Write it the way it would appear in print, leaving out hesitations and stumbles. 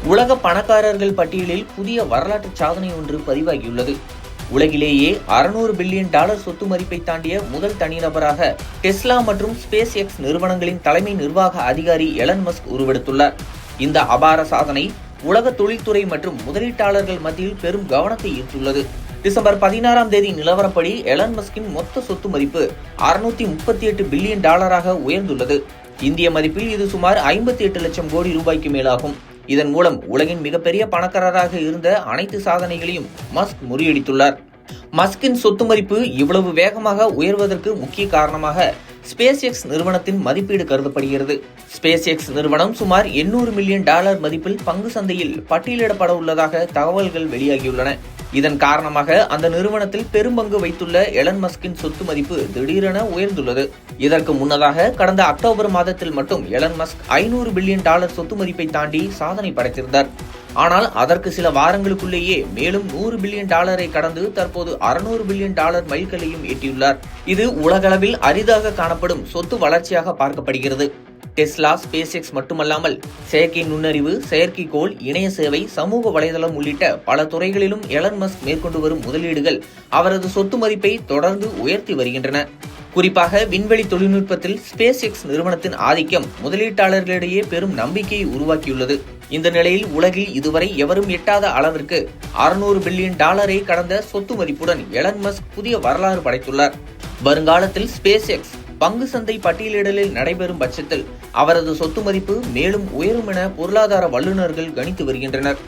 உலக பணக்காரர்கள் பட்டியலில் புதிய வரலாற்று சாதனை ஒன்று பதிவாகியுள்ளது. உலகிலேயே $600 பில்லியன் சொத்து மதிப்பை தாண்டிய முதல் தனிநபராக டெஸ்லா மற்றும் ஸ்பேஸ் எக்ஸ் நிறுவனங்களின் தலைமை நிர்வாக அதிகாரி எலன் மஸ்க் உருவெடுத்துள்ளார். இந்த அபார சாதனை உலக தொழில்துறை மற்றும் முதலீட்டாளர்கள் மத்தியில் பெரும் கவனத்தை ஈர்த்துள்ளது. டிசம்பர் 16ஆம் தேதி நிலவரப்படி எலன் மஸ்கின் மொத்த சொத்து மதிப்பு $638 பில்லியன் உயர்ந்துள்ளது. இந்திய மதிப்பில் இது சுமார் 58 லட்சம் கோடி ரூபாய்க்கு மேலாகும். இதன் மூலம் உலகின் மிகப்பெரிய பணக்காரராக இருந்த அனைத்து சாதனைகளையும் மஸ்க் முறியடித்துள்ளார். மஸ்கின் சொத்து மதிப்பு இவ்வளவு வேகமாக உயர்வதற்கு முக்கிய காரணமாக ஸ்பேஸ் எக்ஸ் நிறுவனத்தின் மதிப்பீடு கருதப்படுகிறது. ஸ்பேஸ் எக்ஸ் நிறுவனம் சுமார் $800 மில்லியன் மதிப்பில் பங்கு சந்தையில் பட்டியலிடப்பட உள்ளதாக தகவல்கள் வெளியாகியுள்ளன. இதன் காரணமாக அந்த நிறுவனத்தில் பெரும்பங்கு வைத்துள்ள எலன் மஸ்கின் சொத்து மதிப்பு திடீரென உயர்ந்துள்ளது. இதற்கு முன்னதாக கடந்த அக்டோபர் மாதத்தில் மட்டும் எலன் மஸ்க் $500 பில்லியன் சொத்து மதிப்பை தாண்டி சாதனை படைத்திருந்தார். ஆனால் அதற்கு சில வாரங்களுக்குள்ளேயே மேலும் $100 பில்லியன் கடந்து தற்போது $600 பில்லியன் மைல்கல்லையும் எட்டியுள்ளார். இது உலகளவில் அரிதாக காணப்படும் சொத்து வளர்ச்சியாக பார்க்கப்படுகிறது. டெஸ்லா, ஸ்பேஸ் எக்ஸ் மட்டுமல்லாமல் செயற்கை நுண்ணறிவு, செயற்கைக்கோள், இணைய சேவை, சமூக வலைதளம் உள்ளிட்ட பல துறைகளிலும் எலன் மஸ்க் மேற்கொண்டு வரும் முதலீடுகள் அவரது சொத்து மதிப்பை தொடர்ந்து உயர்த்தி வருகின்றன. குறிப்பாக விண்வெளி தொழில்நுட்பத்தில் ஸ்பேஸ் எக்ஸ் நிறுவனத்தின் ஆதிக்கம் முதலீட்டாளர்களிடையே பெரும் நம்பிக்கையை உருவாக்கியுள்ளது. இந்த நிலையில் உலகில் இதுவரை எவரும் எட்டாத அளவிற்கு $600 பில்லியன் கடந்த சொத்து மதிப்புடன் எலன் மஸ்க் புதிய வரலாறு படைத்துள்ளார். வருங்காலத்தில் ஸ்பேஸ் எக்ஸ் பங்கு சந்தை பட்டியலிடலில் நடைபெறும் பட்சத்தில் அவரது சொத்து மதிப்பு மேலும் உயரும் என பொருளாதார வல்லுநர்கள் கணித்து வருகின்றனர்.